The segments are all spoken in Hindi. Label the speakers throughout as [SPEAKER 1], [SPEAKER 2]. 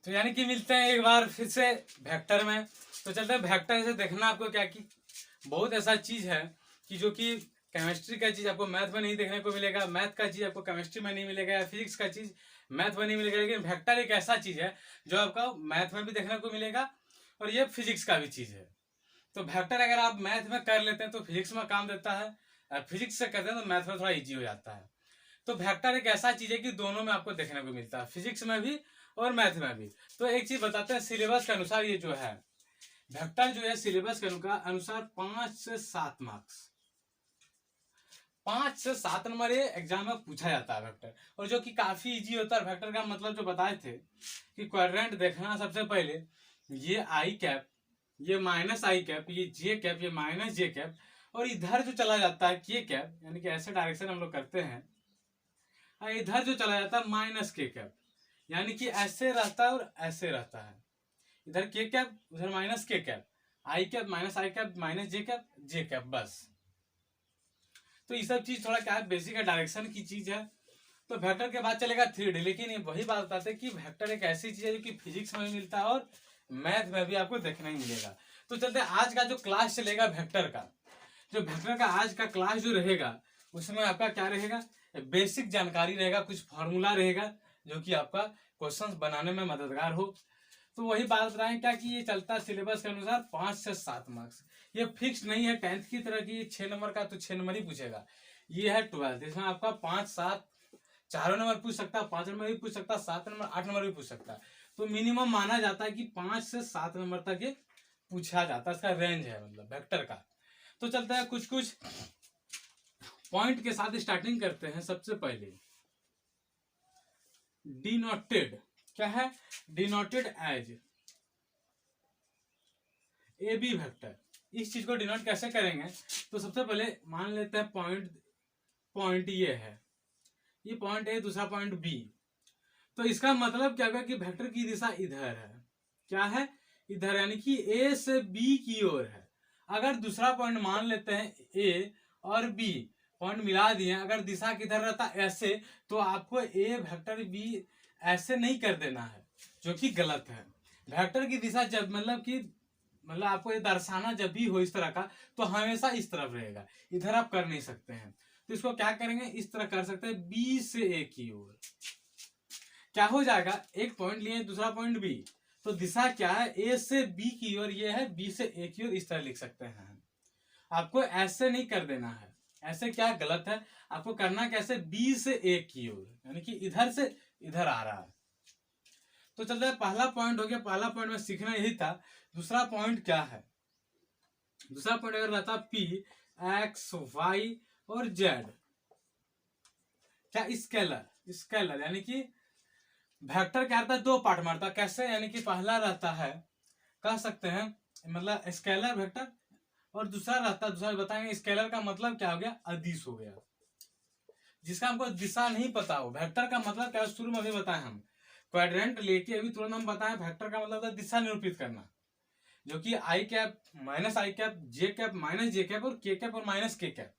[SPEAKER 1] तो यानी कि मिलते हैं एक बार फिर से वेक्टर में। तो चलते हैं वेक्टर से देखना आपको क्या कि बहुत ऐसा चीज है कि जो कि केमिस्ट्री का चीज आपको मैथ में नहीं देखने को मिलेगा, मैथ का चीज आपको केमिस्ट्री में नहीं मिलेगा, या फिजिक्स का चीज मैथ में नहीं मिलेगा। लेकिन वेक्टर एक ऐसा चीज है जो आपका मैथ में भी देखने को मिलेगा और ये फिजिक्स का भी चीज है। तो वेक्टर अगर आप मैथ में कर लेते हैं तो फिजिक्स में काम देता है, और फिजिक्स से करते हैं तो मैथ में थोड़ा इजी हो जाता है। तो वेक्टर एक ऐसा चीज है कि दोनों में आपको देखने को मिलता है, फिजिक्स में भी और मैथ में भी। तो एक चीज बताते हैं, सिलेबस के अनुसार ये जो है वेक्टर जो है सिलेबस के अनुसार 5 से 7 मार्क्स, 5 से 7 नंबर ये एग्जाम में पूछा जाता है वेक्टर, और जो कि काफी इजी होता है। वेक्टर का मतलब जो बताए थे कि क्वाड्रेंट देखना, सबसे पहले ये आई कैप, ये माइनस आई कैप, ये जे कैप, ये माइनस जे कैप, और इधर जो चला जाता है के कैप, यानी कि ऐसे डायरेक्शन हम लोग करते हैं, और इधर जो चला जाता है माइनस के कैप, यानी कि ऐसे रहता है और ऐसे रहता है। इधर के कैप, उधर माइनस के कैप, आई कैप माइनस आई कैप माइनस जे कैप, बस। तो ये सब चीज थोड़ा क्या है, बेसिक है, डायरेक्शन की चीज है। तो वेक्टर के बाद चलेगा 3D, लेकिन ये वही बात बताते हैं कि वेक्टर एक ऐसी चीज है जो कि फिजिक्स में भी मिलता है और मैथ में भी आपको देखने ही मिलेगा। तो चलते आज का जो क्लास चलेगा वेक्टर का, जो वेक्टर का आज का क्लास जो रहेगा उसमें आपका क्या रहेगा, बेसिक जानकारी रहेगा, कुछ फॉर्मूला रहेगा जो कि आपका क्वेश्चंस बनाने में मददगार हो। तो वही बात रहा है क्या कि ये चलता है सिलेबस के अनुसार 5 से 7 मार्क्स। ये फिक्स नहीं है 10th की तरह की 6 नंबर का तो 6 नंबर ही पूछेगा। ये है 12th, इसमें आपका 5 7 चारों नंबर पूछ सकता है, 5 नंबर भी पूछ सकता है, 7 नंबर 8 नंबर भी पूछ सकता है। तो मिनिमम माना जाता है कि 5 से 7 नंबर तक ये पूछा जाता है, इसका रेंज है मतलब वेक्टर का। तो चलता है कुछ कुछ पॉइंट के साथ स्टार्टिंग करते हैं। सबसे पहले डिनोटेड, क्या है, denoted as a B vector. इस चीज को डिनोट कैसे करेंगे, तो सबसे पहले मान लेते हैं पॉइंट, पॉइंट ये है, ये पॉइंट ए, दूसरा पॉइंट बी। तो इसका मतलब क्या होगा कि वेक्टर की दिशा इधर है, क्या है, इधर, यानी कि ए से बी की ओर है। अगर दूसरा पॉइंट मान लेते हैं ए और बी, पॉइंट मिला दिए, अगर दिशा किधर रहता ऐसे, तो आपको ए वेक्टर बी ऐसे नहीं कर देना है, जो कि गलत है। वेक्टर की दिशा जब मतलब आपको ये दर्शाना जब भी हो इस तरह का, तो हमेशा इस तरफ रहेगा, इधर आप कर नहीं सकते हैं। तो इसको क्या करेंगे, इस तरह कर सकते हैं, बी से ए की ओर। क्या हो जाएगा, एक पॉइंट लिए दूसरा पॉइंट बी, तो दिशा क्या है, ए से बी की ओर, ये है बी से ए की ओर, इस तरह लिख सकते हैं। आपको ऐसे नहीं कर देना है, ऐसे क्या गलत है, आपको करना कैसे, बी से ए की ओर, यानी कि इधर से इधर आ रहा है। तो चलते हैं, पहला पॉइंट हो गया, पहला पॉइंट में सीखना यही था। दूसरा पॉइंट क्या है, दूसरा पॉइंट अगर रहता पी, एक्स वाई और जेड, क्या स्केलर, स्केलर यानी कि वेक्टर क्या रहता है, दो पार्ट मारता है, कैसे, यानी कि पहला रहता है, कह सकते हैं मतलब स्केलर वेक्टर, और दूसरा रहता है, दूसरा बताएंगे स्केलर का मतलब क्या हो गया, अदिश हो गया। जिसका हमको दिशा नहीं पता हो, वेक्टर का मतलब क्या, शुरू में अभी बताए हम, क्वाड्रेंट लेके अभी तुरंत हम बताएं, वेक्टर का मतलब था दिशा निरूपित करना, जो कि आई कैप माइनस आई कैप, जे कैप माइनस जे कैप, और के कैप और माइनस के कैप।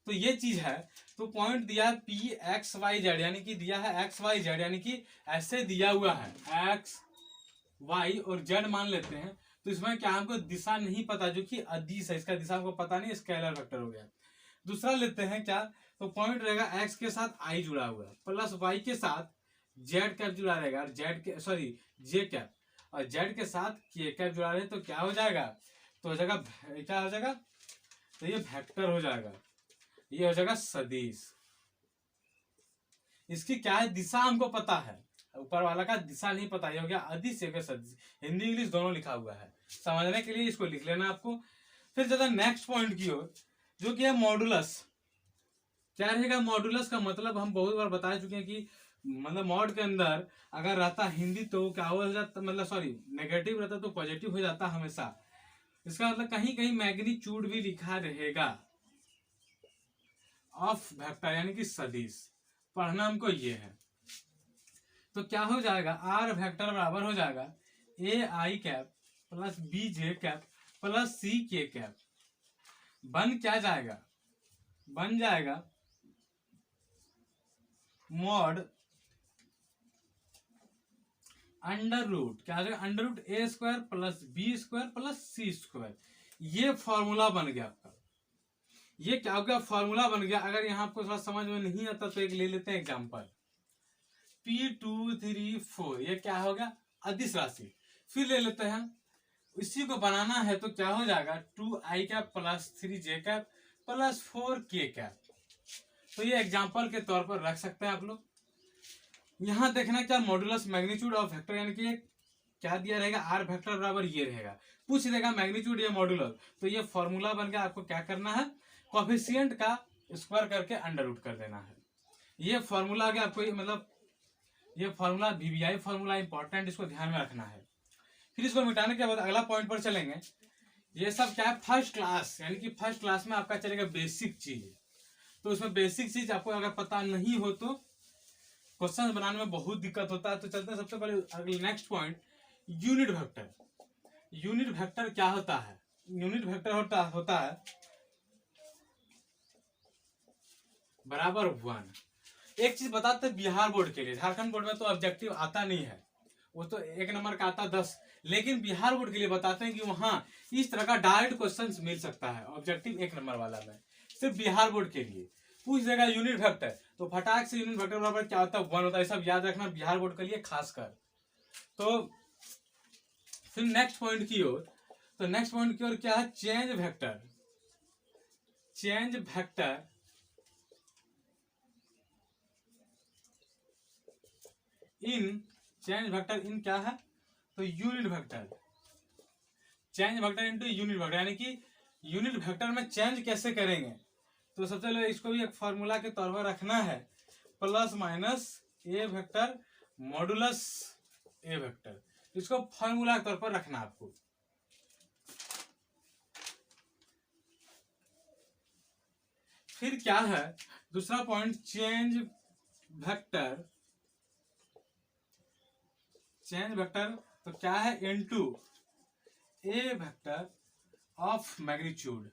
[SPEAKER 1] तो ये चीज है। तो पॉइंट दिया है पी एक्स वाई जेड, यानी कि दिया है एक्स वाई जेड, यानी कि ऐसे दिया हुआ है एक्स वाई और जेड मान लेते हैं। तो इसमें क्या हमको दिशा नहीं पता, जो कि अदिश है, इसका दिशा हमको पता नहीं, स्केलर वेक्टर हो गया। दूसरा लेते हैं क्या, तो पॉइंट रहेगा एक्स के साथ आई जुड़ा हुआ है, प्लस वाई के साथ जेड कैप जुड़ा रहेगा, और जेड के सॉरी जे कैप, और जेड के साथ के कैप जुड़ा रहे, तो क्या हो जाएगा, तो हो जाएगा, क्या हो जाएगा, तो ये वेक्टर हो जाएगा, ये हो जाएगा सदिश। इसकी क्या है, दिशा हमको पता है, ऊपर वाला का दिशा नहीं पता, ये हो गया अदिश, ये हो गया सदिश। हिंदी इंग्लिश दोनों लिखा हुआ है, समझने के लिए इसको लिख लेना आपको। फिर चलता नेक्स्ट पॉइंट की ओर, जो कि है मॉडुलस। क्या रहेगा मॉडुलस का मतलब, हम बहुत बार बता चुके हैं कि मतलब मॉड के अंदर अगर रहता हिंदी तो क्या हो जाता, मतलब सॉरी नेगेटिव रहता तो पॉजिटिव हो जाता हमेशा। इसका मतलब कहीं कहीं मैग्नीट्यूड भी लिखा रहेगा ऑफ वेक्टर, यानी कि सदिश। पढ़ना हमको ये है। तो क्या हो जाएगा, आर वेक्टर बराबर हो जाएगा A I cap plus B J cap plus C K cap. बन क्या जाएगा, बन जाएगा मॉड अंडर रूट क्या हो जाएगा, under root A square plus B square plus C square. ये फॉर्मूला बन गया आपका। ये क्या हो गया, फॉर्मूला बन गया। अगर यहाँ आपको थोड़ा समझ में नहीं आता तो एक ले लेते हैं एग्जांपल, P2 3 4 ये क्या हो गया, अदिश राशि। फिर ले लेते हैं, इसी को बनाना है तो क्या हो जाएगा 2i cap plus 3j cap plus 4k cap. तो ये एग्जांपल के तौर पर रख सकते हैं आप लोग। यहाँ देखना क्या, मॉडुलस मैग्नीट्यूड ऑफ वेक्टर, यानी कि क्या दिया रहेगा, आर वेक्टर बराबर ये रहेगा। पूछ देगा मैग्नीट्यूड या मॉडुलस, तो ये फॉर्मूला बन गया। आपको क्या करना है, कोफिशिएंट का स्क्वायर करके अंडर रूट कर देना है। ये फॉर्मूला आ गया आपको, मतलब ये फॉर्मूला वीवीआई फॉर्मूला इंपॉर्टेंट, इसको ध्यान में रखना है। फिर इसको मिटाने के बाद अगला पॉइंट पर चलेंगे। ये सब क्या है, फर्स्ट क्लास, यानी कि फर्स्ट क्लास में आपका चलेगा बेसिक चीज। तो उसमें बेसिक चीज आपको अगर पता नहीं हो तो क्वेश्चन बनाने में बहुत दिक्कत होता है। तो चलते हैं सबसे पहले अगले next point, unit vector. Unit vector क्या होता है, यूनिट वेक्टर होता है बराबर 1। एक चीज बताते बिहार बोर्ड के लिए, झारखंड बोर्ड में तो ऑब्जेक्टिव आता नहीं है, वो तो 1 नंबर का आता 10, लेकिन बिहार बोर्ड के लिए बताते हैं कि वहां इस तरह का डायरेक्ट क्वेश्चन मिल सकता है ऑब्जेक्टिव 1 नंबर वाला में, सिर्फ बिहार बोर्ड के लिए। पूछ देगा यूनिट वेक्टर, तो फटाक से यूनिट वेक्टर बराबर क्या होता है 1 होता है। सब याद रखना बिहार बोर्ड के लिए खासकर। तो फिर नेक्स्ट पॉइंट की ओर, तो नेक्स्ट पॉइंट की ओर क्या है, चेंज वेक्टर। चेंज वेक्टर इन, चेंज वेक्टर इन क्या है, तो unit vector. Change vector into unit vector, यानी कि यूनिट वेक्टर में चेंज कैसे करेंगे। तो सबसे पहले इसको भी एक फॉर्मूला के तौर पर रखना है, प्लस माइनस ए वेक्टर मॉडुलस ए वेक्टर। इसको फॉर्मूला के तौर पर रखना आपको। फिर क्या है दूसरा point, change vector. Change vector तो क्या है, into A vector of magnitude.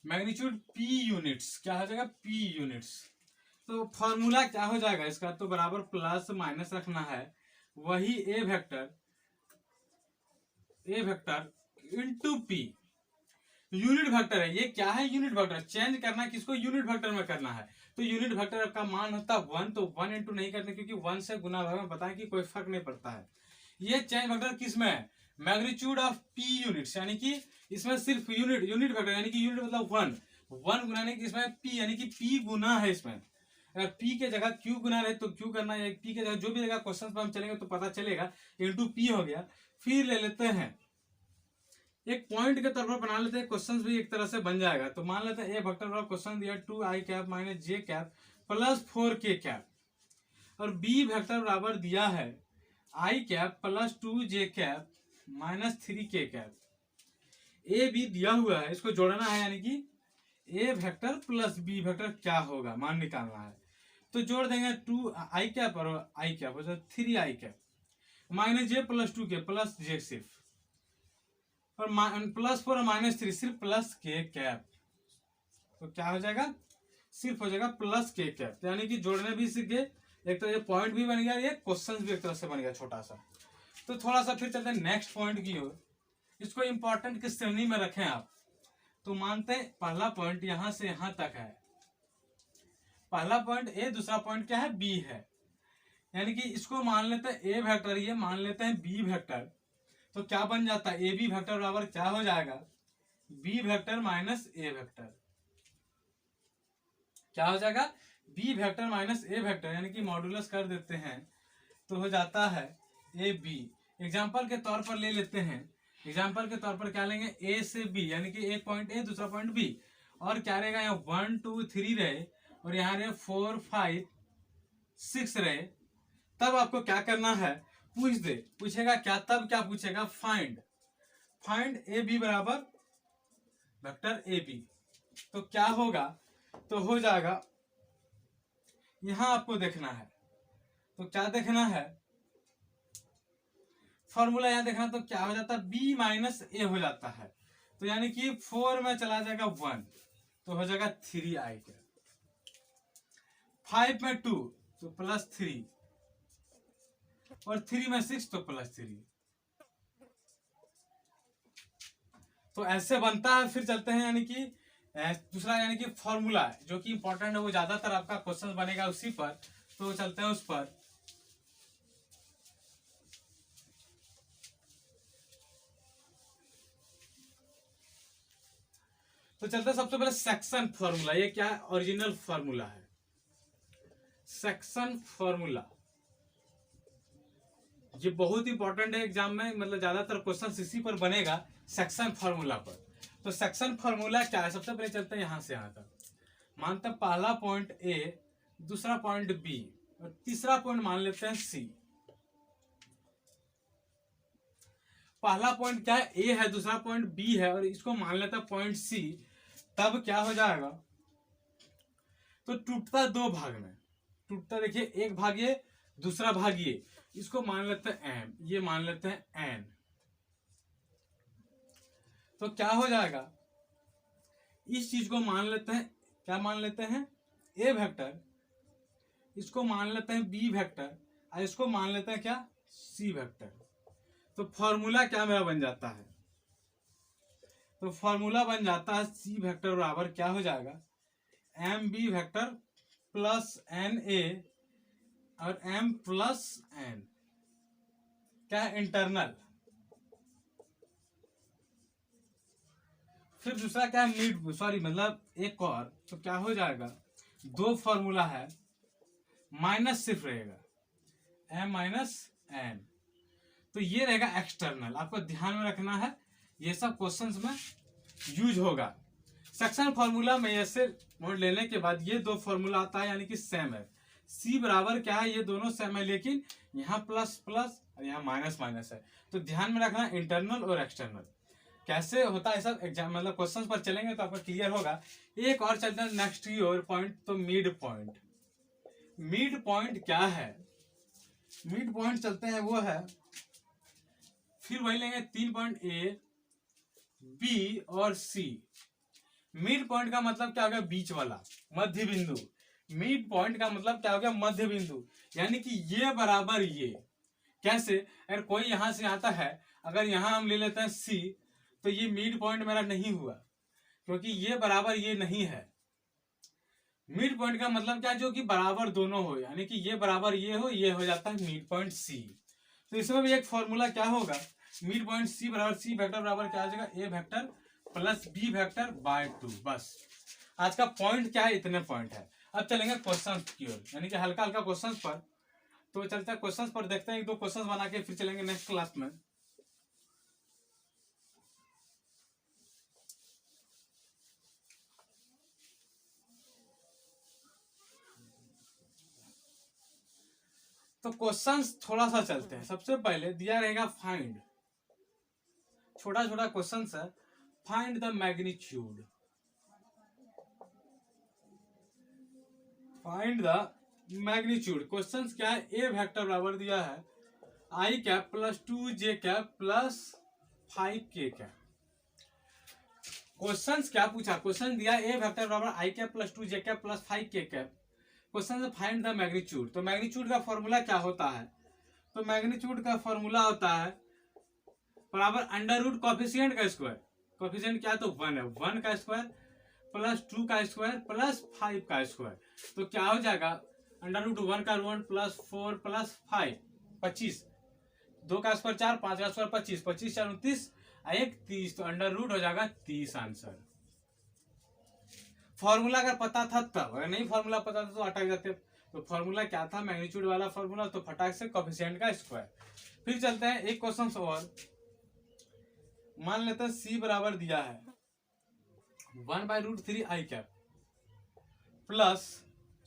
[SPEAKER 1] Magnitude P units, क्या हो जाएगा, पी यूनिट्स। तो फॉर्मूला क्या हो जाएगा इसका, तो बराबर प्लस माइनस रखना है, वही A vector into P. Unit vector है, ये क्या है, यूनिट वेक्टर। चेंज करना किसको, यूनिट वेक्टर में करना है। तो यूनिट वेक्टर का मान होता है 1, तो 1 इंटू नहीं करने, क्योंकि 1 से गुना भाग में बताएं कि कोई फर्क नहीं पड़ता है। ये चेंज वेक्टर किस में है, मैग्नीट्यूड ऑफ पी यूनिट्स, यानी कि इसमें सिर्फ यूनिट वेक्टर, यानी कि यूनिट मतलब 1 गुनाने की, इसमें पी यानी कि पी गुना है इसमें। अगर पी के जगह क्यू गुना रहे तो क्यू करना है, पी के जगह जो भी जगह क्वेश्चन पर हम चलेंगे तो पता चलेगा, इंटू पी हो गया। फिर ले लेते हैं एक पॉइंट के तौर पर बना लेते हैं, क्वेश्चन भी एक तरह से बन जाएगा। तो मान लेते हैं ए वेक्टर वाला क्वेश्चन दिया 2i cap minus J cap plus 4k cap, और बी वेक्टर बराबर दिया है i cap plus 2j cap minus 3k cap. A B दिया हुआ है, इसको जोड़ना है, यानी कि A vector plus B vector क्या होगा मान निकालना है। तो जोड़ देंगे 2i कैप और i कैप हो जाए 3i कैप माइनस जे प्लस 2k प्लस जे सिर्फ, और प्लस 4 और माइनस 3 सिर्फ प्लस के कैप। तो क्या हो जाएगा, सिर्फ हो जाएगा प्लस के कैप। यानी कि जोड़ने भी सीख गए, एक तो ये पॉइंट भी बन गया, ये क्वेश्चन भी एक तरह से बन गया छोटा सा। तो थोड़ा सा फिर चलते हैं नेक्स्ट पॉइंट की ओर। इसको इंपॉर्टेंट किस श्रेणी में रखें आप, तो मानते हैं पहला पॉइंट यहां से यहां तक है, पहला पॉइंट ए, दूसरा पॉइंट क्या है, बी है। यानी कि इसको मान लेते हैं ए वेक्टर, ये मान लेते हैं बी वेक्टर। तो क्या बन जाता है, ए बी वेक्टर बराबर क्या हो जाएगा, बी वेक्टर माइनस ए वेक्टर। क्या हो जाएगा, बी वेक्टर माइनस ए वेक्टर, यानी कि मॉडुलस कर देते हैं तो हो जाता है ए बी। एग्जाम्पल के तौर पर ले लेते हैं, एग्जाम्पल के तौर पर क्या लेंगे, ए से बी, यानी कि एक पॉइंट ए दूसरा पॉइंट बी, और क्या रहेगा यहाँ 1 2 3 रहे, और यहाँ रहे 4 5 6 रहे। तब आपको क्या करना है, पूछेगा क्या, तब क्या पूछेगा, फाइंड ए बी बराबर वेक्टर ए बी। तो क्या होगा, तो हो जाएगा, यहां आपको देखना है, तो क्या देखना है, फॉर्मूला यहां देखना, तो क्या हो जाता है, बी माइनस ए हो जाता है। तो यानी कि 4 में चला जाएगा 1, तो हो जाएगा 3i कैप। 5 में 2 तो +3, और 3 में 6 तो +3। तो ऐसे बनता है। फिर चलते हैं यानी कि दूसरा यानी कि फॉर्मूला जो कि इंपॉर्टेंट है, वो ज्यादातर आपका क्वेश्चन बनेगा उसी पर, तो चलते हैं उस पर। तो चलते हैं सबसे पहले सेक्शन फॉर्मूला। ये क्या है? ओरिजिनल फॉर्मूला है, सेक्शन फॉर्मूला। ये बहुत इंपॉर्टेंट है एग्जाम में, मतलब ज्यादातर क्वेश्चन इसी पर बनेगा, सेक्शन फॉर्मूला पर। तो सेक्शन फॉर्मूला क्या है? सबसे पहले चलते हैं यहां से यहां तक। मानते हैं पहला पॉइंट ए, दूसरा पॉइंट बी, और तीसरा पॉइंट मान लेते हैं सी। पहला पॉइंट क्या है? ए है, दूसरा पॉइंट बी है, और इसको मान लेते हैं पॉइंट सी। तब क्या हो जाएगा? तो टूटता दो भाग में, टूटता देखिए, एक भाग ये, दूसरा भाग ये। इसको मान लेते हैं एम, ये मान लेते हैं एन। तो क्या हो जाएगा? इस चीज को मान लेते हैं, क्या मान लेते हैं? ए वेक्टर। इसको मान लेते हैं बी वेक्टर, और इसको मान लेते हैं क्या? C vector. तो फॉर्मूला क्या मेरा बन जाता है? तो फॉर्मूला बन जाता है सी वेक्टर बराबर क्या हो जाएगा? M B vector plus N A और एम प्लस एन। क्या है? इंटरनल। फिर दूसरा क्या है? मिड, सॉरी मतलब एक और। तो क्या हो जाएगा? दो फॉर्मूला है, माइनस सिर्फ रहेगा, एम माइनस एन। तो ये रहेगा एक्सटर्नल। आपको ध्यान में रखना है, ये सब क्वेश्चंस में यूज होगा। सेक्शन फॉर्मूला में ऐसे मोड लेने के बाद ये दो फॉर्मूला आता है, यानी कि सेम है। सी बराबर क्या है? ये दोनों सेम है, लेकिन यहाँ प्लस प्लस और यहाँ माइनस माइनस है। तो ध्यान में रखना इंटरनल और एक्सटर्नल कैसे होता है सब एग्जाम, मतलब क्वेश्चंस पर चलेंगे तो आपको क्लियर होगा। एक और चलते हैं नेक्स्ट की ओर, पॉइंट। तो मिड पॉइंट। मिड पॉइंट क्या है? मिड पॉइंट चलते हैं, वो है, फिर वही लेंगे 3 पॉइंट ए, बी और सी। मिड पॉइंट का मतलब क्या हो गया? बीच वाला, मध्य बिंदु। मिड पॉइंट का मतलब क्या हो गया? मध्य बिंदु। यानी कि ये बराबर ये। कैसे? अगर कोई यहां से आता है, अगर यहां हम ले लेते हैं सी, तो ये मिड पॉइंट मेरा नहीं हुआ, क्योंकि ये बराबर ये नहीं है। मिड पॉइंट का मतलब क्या? जो कि बराबर दोनों हो, यानी कि ये बराबर ये हो जाता है मिड पॉइंट सी। तो इसमें भी एक फॉर्मूला क्या होगा? मिड पॉइंट सी बराबर सी वेक्टर बराबर क्या आ जाएगा? A vector plus B vector by 2। बस आज का पॉइंट क्या है? इतने पॉइंट है। अब चलेंगे क्वेश्चन की ओर, यानी कि हल्का हल्का क्वेश्चन पर। तो चलते हैं क्वेश्चन पर, देखते हैं एक दो क्वेश्चन बना के फिर चलेंगे नेक्स्ट क्लास में। तो क्वेश्चंस थोड़ा सा चलते हैं। सबसे पहले दिया रहेगा फाइंड, छोटा छोटा क्वेश्चन है। Find the magnitude, find the magnitude. Questions क्या है? ए वेक्टर बराबर दिया है आई कैप प्लस 2 जे कैप प्लस 5 के कैप। क्वेश्चंस क्या पूछा? क्वेश्चन दिया ए वेक्टर बराबर आई कैप प्लस 2 जे कैप प्लस 5 के कैप। क्वेश्चन से फाइंड द मैग्नीट्यूड। तो मैग्नीट्यूड का फॉर्मूला क्या होता है? तो मैग्नीट्यूड का फॉर्मूला होता है बराबर अंडर रूट कॉफिशिएंट का स्क्वायर। कॉफिशिएंट क्या? तो 1 है, 1 का स्क्वायर प्लस 2 का स्क्वायर प्लस 5 का स्क्वायर। तो क्या हो जाएगा? अंडर रूट 1 का 1 प्लस 4 प्लस 5, 25। 2 का स्क्वायर 4, 5 का स्क्वायर 25, 25 4 29, 1 30। तो अंडर रूट हो जाएगा 30 आंसर। फॉर्मूला अगर पता था तब, अगर नहीं फॉर्मूला पता था तो अटक जाते। तो फॉर्मूला क्या था? मैग्नीट्यूड वाला फॉर्मूला। तो फटाक से कोएफिशिएंट का स्क्वायर। फिर चलते हैं एक क्वेश्चन और। मान लेते हैं सी बराबर दिया है 1/√3 आई कैप प्लस,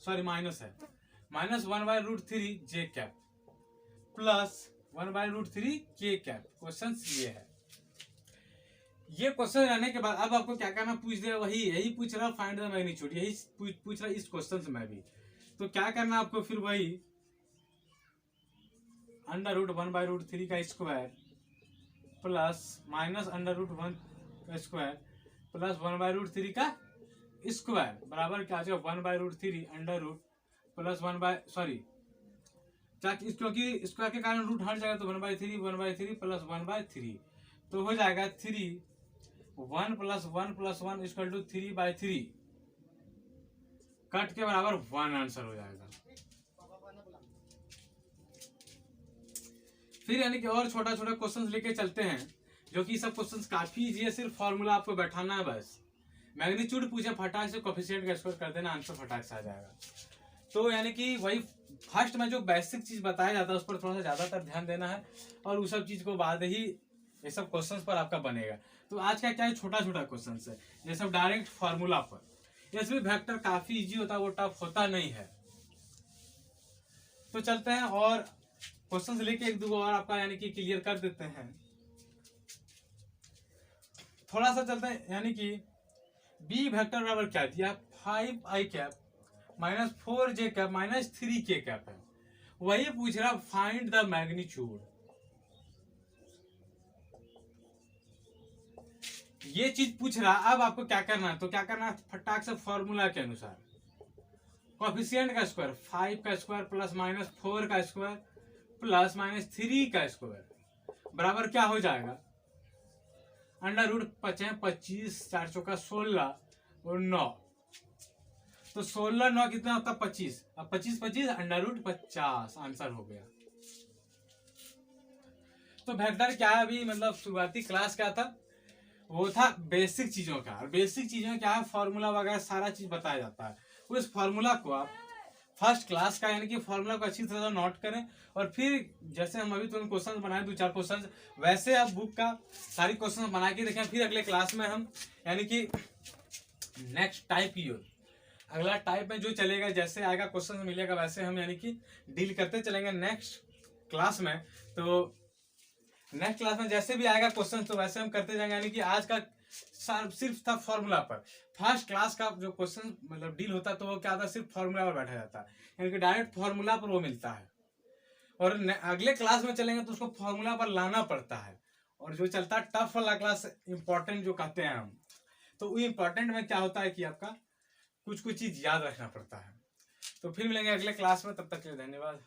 [SPEAKER 1] सॉरी माइनस है, माइनस 1/√3 जे कैप प्लस 1/√3 के कैप। क्वेश्चन ये है। ये क्वेश्चन रहने के बाद अब आपको क्या करना? पूछ दिया वही, यही पूछ रहा फाइंड द मैग्नीट्यूड, यही पूछ रहा इस क्वेश्चन से मैं भी। तो क्या करना आपको? फिर वही अंडर रूट 1/√3 का square plus minus under root 1 का स्क्वायर प्लस 1/√3 का स्क्वायर बराबर क्या आ जाएगा? 1/√3 अंडर रूट प्लस 1/, क्योंकि स्क्वायर के कारण रूट हट जाएगा तो 1/3 प्लस 1/3, तो हो जाएगा 3, 1 + 1 + 1 = 3/3, कट के बराबर 1 आंसर हो जाएगा। फिर यानी कि और छोटा छोटा क्वेश्चंस लेके चलते हैं, जो कि सब क्वेश्चंस काफी इजी है, सिर्फ फॉर्मूला आपको बैठाना है बस। मैग्नीट्यूड पूछे फटाक से कोफिशिएंट का स्क्वायर कर देना, आंसर फटाक से आ जाएगा। तो यानी कि वही फर्स्ट में जो बेसिक चीज बताया जाता है उस पर थोड़ा सा ज्यादातर ध्यान देना है, और उस सब चीज को बाद ही ये सब क्वेश्चंस पर आपका बनेगा। तो आज का क्या है, छोटा छोटा क्वेश्चन है, ये सब डायरेक्ट फॉर्मूला पर। इसमें वेक्टर काफी इजी होता है, वो टफ होता नहीं है। तो चलते हैं और क्वेश्चंस लेके एक दो और आपका यानी कि क्लियर कर देते हैं। थोड़ा सा चलते हैं, यानी कि बी वेक्टर बराबर क्या दिया, 5i cap minus 4j cap minus 3k cap है। वही पूछ रहा फाइंड द मैग्नीट्यूड। ये चीज पूछ रहा, अब आपको क्या करना है, तो क्या करना है, फटाक से फॉर्मूला के अनुसार कोफिशिएंट का स्क्वायर 5 का स्क्वायर प्लस माइनस 4 का स्क्वायर प्लस माइनस 3 का स्क्वायर बराबर क्या हो जाएगा, √5 25 4 चौका 16 और 9, तो 16 9 कितना होता है 25, अब 25 25 √50 आंसर हो गया। तो वेक्टर क्या है, अभी मतलब शुरुआती क्लास क्या था, वो था बेसिक चीजों का, और बेसिक चीजों क्या है, फॉर्मूला वगैरह सारा चीज बताया जाता है। उस फॉर्मूला को आप फर्स्ट क्लास का यानी कि फॉर्मूला को अच्छी तरह से नोट करें, और फिर जैसे हम अभी तुरंत क्वेश्चन बनाए 2-4 क्वेश्चन, वैसे आप बुक का सारी क्वेश्चन बना के देखें। फिर अगले क्लास में हम यानी कि नेक्स्ट टाइप की ओर, अगला टाइप में जो चलेगा, जैसे आएगा क्वेश्चन मिलेगा वैसे हम यानी कि डील करते चलेंगे नेक्स्ट क्लास में। तो नेक्स्ट क्लास में जैसे भी आएगा क्वेश्चन तो वैसे हम करते जाएंगे, यानी कि आज का सिर्फ था फॉर्मूला पर। फर्स्ट क्लास का जो क्वेश्चन मतलब डील होता है तो वो क्या था, सिर्फ फॉर्मूला पर बैठा जाता है, यानी कि डायरेक्ट फॉर्मूला पर वो मिलता है। और अगले क्लास में चलेंगे तो उसको फॉर्मूला पर लाना पड़ता है, और जो चलता है टफ वाला क्लास, इंपॉर्टेंट जो कहते हैं हम, तो वो इंपॉर्टेंट में क्या होता है कि आपका कुछ कुछ चीज याद रखना पड़ता है। तो फिर मिलेंगे अगले क्लास में, तब तक के लिए धन्यवाद।